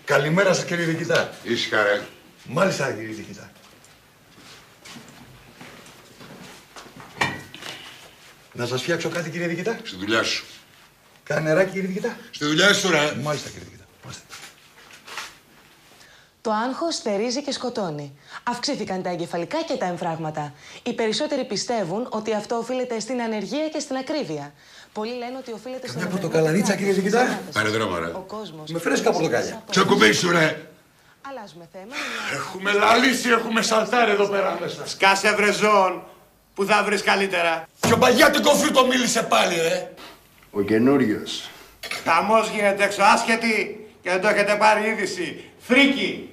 Καλημέρα σας, κύριε διοικητά. Ήσυχα, ρε. Μάλιστα, κύριε διοικητά. Να σας φτιάξω κάτι, κύριε διοικητά. Στη δουλειά σου. Κάνα νεράκι, κύριε διοικητά. Στη δουλειά σου, ρε. Μάλιστα, κύριε διοικητά. Μάλιστα. Το άγχος θερίζει και σκοτώνει. Αυξήθηκαν τα εγκεφαλικά και τα εμφράγματα. Οι περισσότεροι πιστεύουν ότι αυτό οφείλεται στην ανεργία και στην ακρίβεια. Πολλοί λένε ότι οφείλεται στην. Μια πορτοκαλαδίτσα, κύριε διοικητά. Πάρε δρόμο, ρε. Ο κόσμος. Με φρέσκα πορτοκάλια. Ξεκουμπίσου, ρε. Αλλάζουμε θέμα. Έχουμε λαλήσει, έχουμε σαλτάρει εδώ πέρα μέσα. Σκάσε βρεζόν, που θα βρεις καλύτερα. Και ο Μπαγιάτικο Φρύτο μίλησε πάλι, ρε. Ο καινούριος. Χαμός γίνεται έξω, άσχετη, και δεν το έχετε πάρει είδηση. Φρίκι.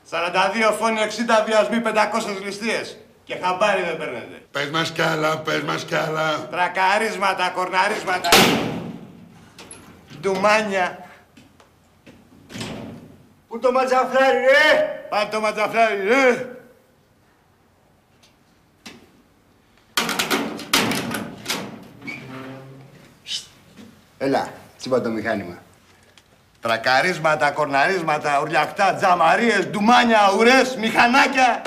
42 φόνοι, 60 βιασμοί, 500 ληστείες. Και χαμπάρι δεν παίρνετε. Πες μας κι άλλα, πες μας κι άλλα. Τρακαρίσματα, κορναρίσματα. Ντουμάνια. Πού το ματζαφλάρι, ρε! Πάτε το ματζαφλάρι, ρε! Έλα, τσίπα το μηχάνημα. Τρακαρίσματα, κορναρίσματα, ουρλιακτά, τζαμαρίες, ντουμάνια, ουρές, μηχανάκια.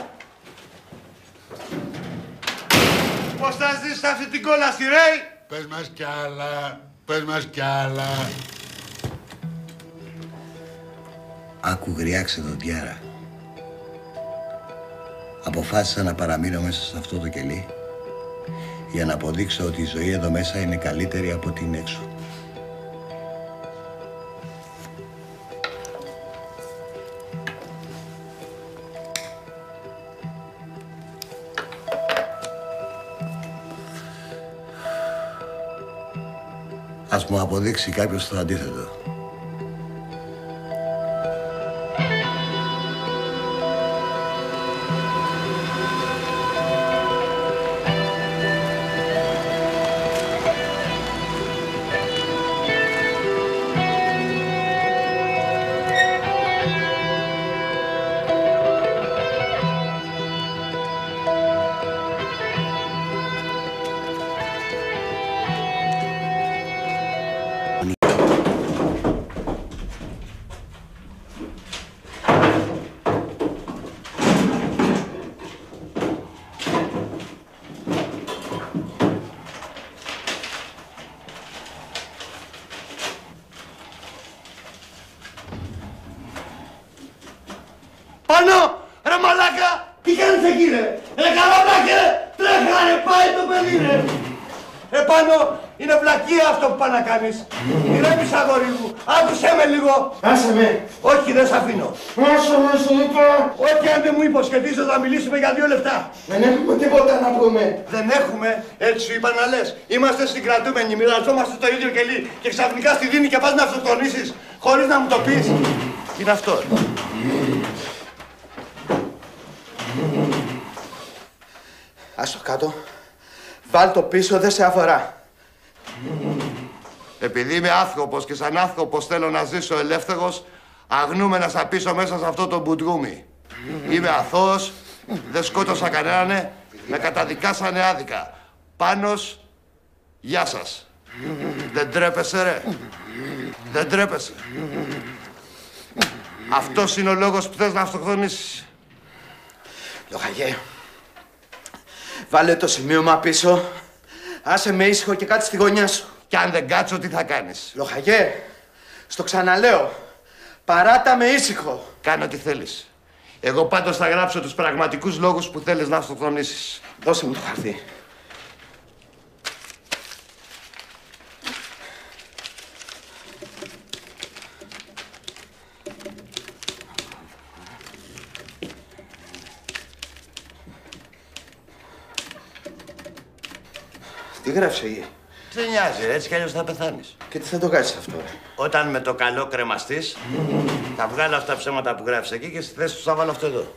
Πώς θα ζήσεις αυτή την κόλαση, ρε! Πες μας κι άλλα, πες μας κι άλλα. Άκου γριά ξεδοντιάρα. Αποφάσισα να παραμείνω μέσα σε αυτό το κελί για να αποδείξω ότι η ζωή εδώ μέσα είναι καλύτερη από την έξω. Ας μου αποδείξει κάποιος το αντίθετο. Πάνω! Ρε μαλάκα! Τι κάνεις εκεί, ρε! Ρε καλαμάκι, ρε! Τρέχα, ρε! Πάει το παιδί, ρε! Πάνω! Είναι βλακεία αυτό που πας να κάνεις! Ηρέμεις, αγόρι μου! Άκουσέ με λίγο! Άσε με. Όχι, δεν σ' αφήνω! Άσε με, σου είπα. Όχι, αν δεν μου υποσχεθείς θα μιλήσουμε για 2 λεπτά! Δεν έχουμε τίποτα να πούμε. Δεν έχουμε, έτσι σου είπα να λες. Είμαστε συγκρατούμενοι, μοιραζόμαστε το ίδιο κελί και ξαφνικά στη δίνει και πας να αυτοκτονήσεις χωρίς να μου το πεις. Είναι αυτό. Άστο κάτω. Βάλ το πίσω, δεν σε αφορά. Επειδή είμαι άθροπος και σαν άθροπος θέλω να ζήσω ελεύθερος, αγνούμε να σα πείσω μέσα σε αυτό το μπουντρούμι. Είμαι αθώος, δεν σκότωσα κανέναν, με καταδικάσανε άδικα. Πάνος, γεια σας. Δεν τρέπεσαι, ρε. Δεν τρέπεσαι. Αυτός είναι ο λόγος που θες να αυτοκτονήσεις. Λοχαγέ, βάλε το σημείωμα πίσω. Άσε με ήσυχο και κάτσε στη γωνιά σου. Κι αν δεν κάτσω, τι θα κάνεις? Λοχαγέ, στο ξαναλέω. Παράτα με ήσυχο. Κάνε ό,τι θέλεις. Εγώ πάντως θα γράψω τους πραγματικούς λόγους που θέλεις να αυτοκτονήσεις. Δώσε μου το χαρτί. Τι γράφεις εκεί? Δεν νοιάζει, έτσι κι αλλιώς θα πεθάνεις. Και τι θα το κάνεις αυτό, ρε? Όταν με το καλό κρεμαστείς, θα βγάλω αυτά τα ψέματα που γράφεις εκεί και στη θέση του θα βάλω αυτό εδώ.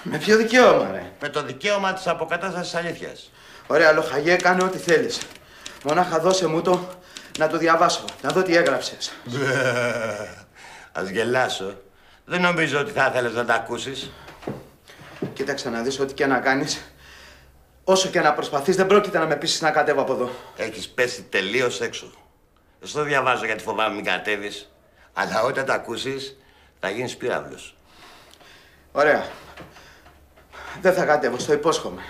Με ποιο δικαίωμα, ρε? Με το δικαίωμα της αποκατάστασης αλήθειας. Ωραία, Λοχαγέ, κάνε ό,τι θέλεις. Μονάχα δώσε μου το να το διαβάσω, να δω τι έγραψες. Ας γελάσω. Δεν νομίζω ότι θα ήθελες να τα ακούσεις. Κοίταξε να δεις ό,τι και να κάνεις. Όσο και να προσπαθείς, δεν πρόκειται να με πείσεις να κατέβω από εδώ. Έχεις πέσει τελείως έξω. Δεν στο διαβάζω γιατί φοβάμαι μην κατέβεις. Αλλά όταν τα ακούσεις, Να γίνεις πυράβλος. Ωραία. Δεν θα κατέβω, στο υπόσχομαι.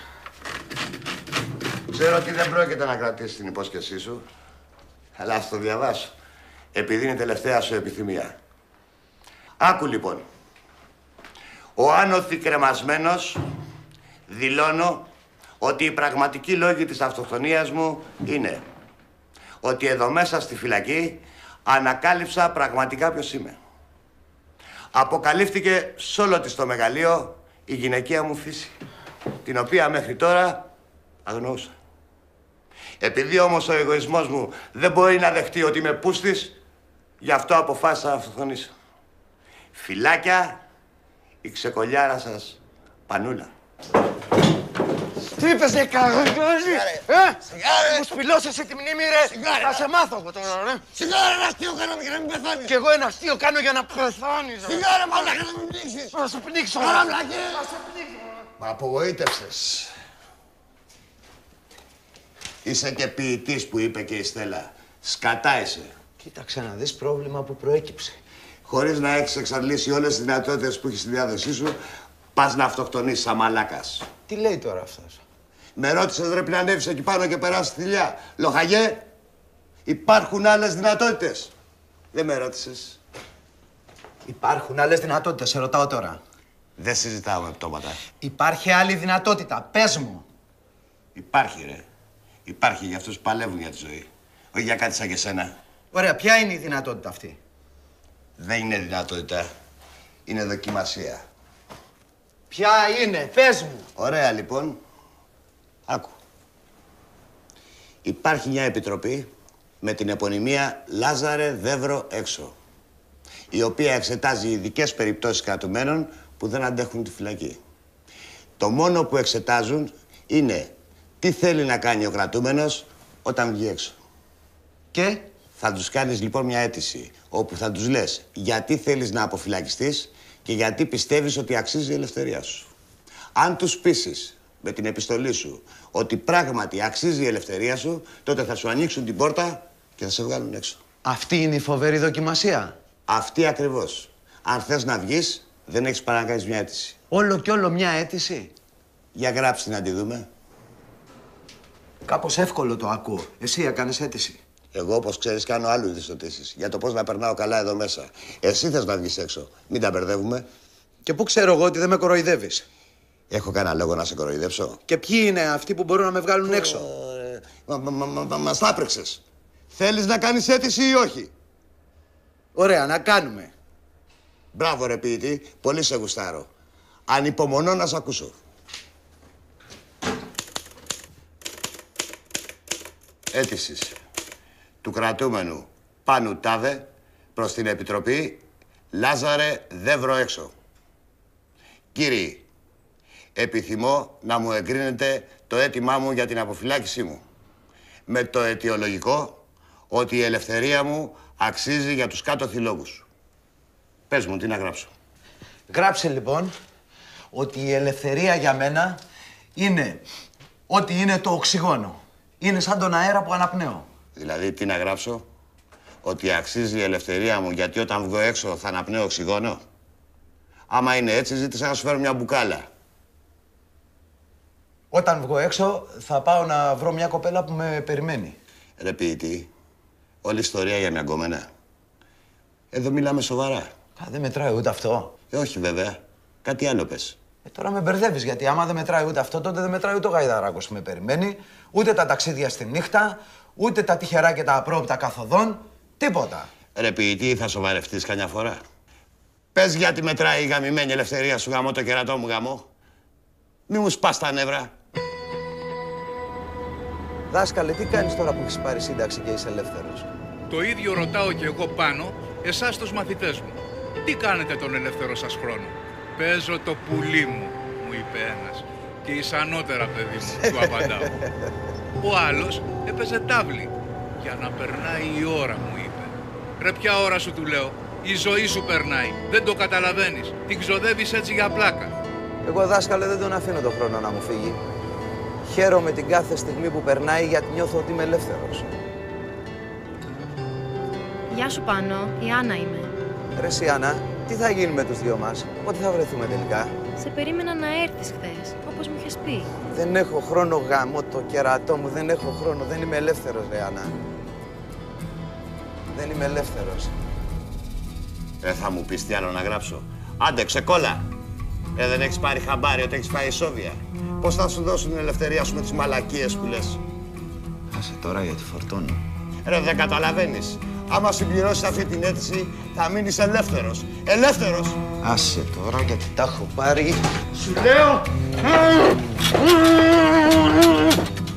Ξέρω ότι δεν πρόκειται να κρατήσεις την υπόσχεσή σου, αλλά ας το διαβάσω, επειδή είναι η τελευταία σου επιθυμία. Άκου λοιπόν. Ο άνωθι κρεμασμένος δηλώνω ότι οι πραγματικοί λόγοι της αυτοκτονίας μου είναι ότι εδώ μέσα στη φυλακή ανακάλυψα πραγματικά ποιος είμαι. Αποκαλύφθηκε σ' όλο της το μεγαλείο η γυναικεία μου φύση, την οποία μέχρι τώρα αγνοούσα. Επειδή όμως ο εγωισμός μου δεν μπορεί να δεχτεί ότι είμαι πούστης, γι' αυτό αποφάσισα να αυτοκτονήσω. Φυλάκια, η ξεκολιάρα σας Πανούλα. Τι είπες, καραγιόλη, μου σπηλώσεσαι τη μνήμη, ρε. Θα σε μάθω εγώ τώρα, ρε. Σιγάρα ένα αστείο κάνω για να μην πεθάνεις. Κι εγώ ένα αστείο κάνω για να πεθάνεις, ρε. Σιγάρα μαλάκα να μην πνίξεις. Θα σε πνίξω, Άρα ρε. βλάκε. Μ' απογοήτευσες. Είσαι και ποιητής που είπε και η Στέλλα. Σκατά είσαι. Κοίταξε να δεις πρόβλημα που προέκυψε. Χωρίς να έχεις εξαντλήσει όλες τις δυνατότητες που έχεις στη διάθεσή σου, πας να αυτοκτονήσεις σαν μαλάκας. Τι λέει τώρα αυτός? Με ρώτησες ρε πριν ανέβεις εκεί πάνω και περάσεις τη θηλιά. Λοχαγέ, υπάρχουν άλλες δυνατότητες. Δεν με ρώτησες. Υπάρχουν άλλες δυνατότητες, σε ρωτάω τώρα. Δεν συζητάω με πτώματα. Υπάρχει άλλη δυνατότητα, πες μου. Υπάρχει ρε. Υπάρχει για αυτούς που παλεύουν για τη ζωή. Όχι για κάτι σαν και σένα. Ωραία, ποια είναι η δυνατότητα αυτή? Δεν είναι δυνατότητα. Είναι δοκιμασία. Ποια είναι, πες μου. Ωραία λοιπόν. Άκου. Υπάρχει μια επιτροπή με την επωνυμία Λάζαρε Δεύρο Έξω, η οποία εξετάζει ειδικές περιπτώσεις κρατουμένων που δεν αντέχουν τη φυλακή. Το μόνο που εξετάζουν είναι τι θέλει να κάνει ο κρατούμενος όταν βγει έξω. Και? Θα τους κάνεις λοιπόν μια αίτηση, όπου θα τους λες γιατί θέλεις να αποφυλακιστείς και γιατί πιστεύεις ότι αξίζει η ελευθερία σου. Αν τους πείσεις με την επιστολή σου ότι πράγματι αξίζει η ελευθερία σου, τότε θα σου ανοίξουν την πόρτα και θα σε βγάλουν έξω. Αυτή είναι η φοβερή δοκιμασία. Αυτή ακριβώς. Αν θες να βγεις, δεν έχεις παρά να κάνεις μια αίτηση. Όλο κι όλο μια αίτηση. Για γράψτε να τη δούμε. Κάπως εύκολο το ακούω. Εσύ έκανες αίτηση. Εγώ, όπως ξέρεις, κάνω άλλου είδους ερωτήσεις. Για το πώς να περνάω καλά εδώ μέσα. Εσύ θες να βγεις έξω. Μην τα μπερδεύουμε. Και πού ξέρω εγώ ότι δεν με κοροϊδεύεις? Έχω κανένα λόγο να σε κοροϊδέψω. Και ποιοι είναι αυτοί που μπορούν να με βγάλουν έξω? Μας τα άπρεξες. Θέλεις να κάνεις αίτηση ή όχι? Ωραία, να κάνουμε. Μπράβο ρε ποιητή, πολύ σε γουστάρω. Ανυπομονώ να σ' ακούσω. Αίτησης του κρατούμενου Πάνου Τάδε προς την Επιτροπή Λάζαρε Δεύρο Έξω. Κύριοι, επιθυμώ να μου εγκρίνετε το αίτημά μου για την αποφυλάκησή μου, με το αιτιολογικό ότι η ελευθερία μου αξίζει για τους κάτωθι λόγους. Πες μου, τι να γράψω. Γράψε λοιπόν ότι η ελευθερία για μένα είναι ότι είναι το οξυγόνο. Είναι σαν τον αέρα που αναπνέω. Δηλαδή, τι να γράψω, ότι αξίζει η ελευθερία μου γιατί όταν βγω έξω θα αναπνέω οξυγόνο. Άμα είναι έτσι, ζήτησα να σου φέρω μια μπουκάλα. Όταν βγω έξω θα πάω να βρω μια κοπέλα που με περιμένει. Ρε ποιητή, όλη η ιστορία για μια γκόμενα. Εδώ μιλάμε σοβαρά. Δεν μετράει ούτε αυτό. Όχι βέβαια. Κάτι άλλο πες. Τώρα με μπερδεύεις, γιατί άμα δεν μετράει ούτε αυτό, τότε δεν μετράει ούτε ο γαϊδαράκος που με περιμένει, ούτε τα ταξίδια στη νύχτα, ούτε τα τυχερά και τα απρόοπτα καθοδόν, τίποτα. Ρε ποιητή, θα σοβαρευτείς καμιά φορά. Πες γιατί μετράει η γαμημένη ελευθερία σου, γαμώ το κερατό μου γαμώ. Μη μου σπάς τα νεύρα. Δάσκαλε, τι κάνεις τώρα που έχεις πάρει σύνταξη και είσαι ελεύθερος? Το ίδιο ρωτάω κι εγώ πάνω, εσάς τους μαθητές μου. Τι κάνετε τον ελεύθερο σας χρόνο? Παίζω το πουλί μου, μου είπε ένας. Και ισανότερα, παιδί μου, του απαντάω. Ο άλλος έπαιζε τάβλη. Για να περνάει η ώρα, μου είπε. Ρε, ποια ώρα σου, του λέω? Η ζωή σου περνάει. Δεν το καταλαβαίνεις. Την ξοδεύεις έτσι για πλάκα. Εγώ, δάσκαλε, δεν τον αφήνω τον χρόνο να μου φύγει. Χαίρομαι την κάθε στιγμή που περνάει γιατί νιώθω ότι είμαι ελεύθερος. Γεια σου, Πάνο. Η Άννα είμαι. Ρε εσύ, Άννα, Τι θα γίνει με τους δυο μας, πότε θα βρεθούμε τελικά? Σε περίμενα να έρθεις χθες, όπως μου είχες πει. Δεν έχω χρόνο γάμο, το κερατό μου, δεν έχω χρόνο. Δεν είμαι ελεύθερος, ρε Άννα. Δεν είμαι ελεύθερος. Θα μου πεις τι άλλο να γράψω. Άντε, ξεκόλα. Δεν έχεις πάρει χαμπάρι ότι έχεις φάει ισόβια. Πώς θα σου δώσουν την ελευθερία σου με τις μαλακίες που λες? Άσε τώρα γιατί φορτώνω. Ρε, δεν καταλαβαίνεις. Άμα συμπληρώσεις αυτή την αίτηση, θα μείνεις ελεύθερος. Ελεύθερος! Άσε τώρα γιατί τα έχω πάρει. Σου λέω!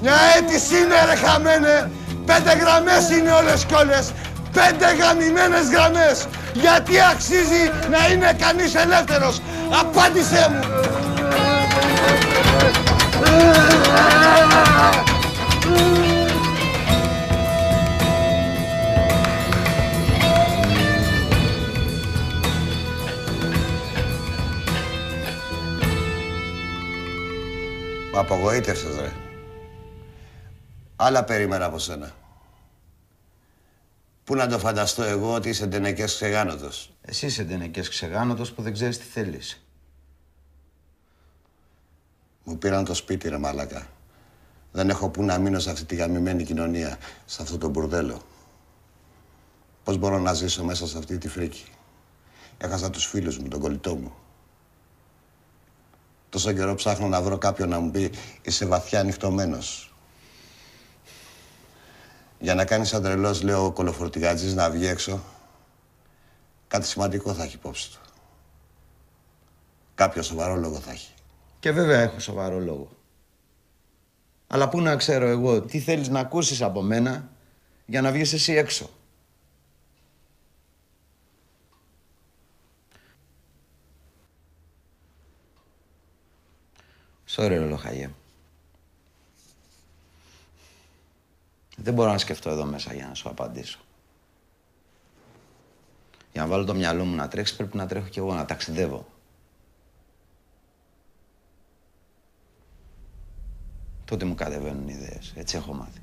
Μια αίτηση είναι, ρε χαμένε! 5 γραμμές είναι όλες κι όλες! 5 γαμημένες γραμμές! Γιατί αξίζει να είναι κανείς ελεύθερος! Απάντησέ μου! Μ' απογοήτευσες, ρε. Άλλα περίμενα από σένα. Πού να το φανταστώ εγώ ότι είσαι ντενεκές ξεγάνωτος. Εσύ είσαι ντενεκές ξεγάνωτος που δεν ξέρεις τι θέλεις. Μου πήραν το σπίτι, ρε μαλάκα. Δεν έχω πού να μείνω σε αυτή τη γαμημένη κοινωνία, σε αυτό το μπουρδέλο. Πώς μπορώ να ζήσω μέσα σε αυτή τη φρίκη? Έχασα τους φίλους μου, τον κολλητό μου. Τόσο καιρό ψάχνω να βρω κάποιον να μου πει είσαι βαθιά ανοιχτωμένος. Για να κάνει σαν τρελός, λέω, ο κολοφορτηγατζής να βγει έξω. Κάτι σημαντικό θα έχει υπόψη του. Κάποιο σοβαρό λόγο θα έχει. Και βέβαια έχω σοβαρό λόγο. Αλλά πού να ξέρω εγώ τι θέλεις να ακούσεις από μένα για να βγεις εσύ έξω. Sorry, ρε Λοχαγέ. Δεν μπορώ να σκεφτώ εδώ μέσα για να σου απαντήσω. Για να βάλω το μυαλό μου να τρέξει, πρέπει να τρέχω κι εγώ, να ταξιδεύω. Τότε μου κατεβαίνουν ιδέες. Έτσι έχω μάθει.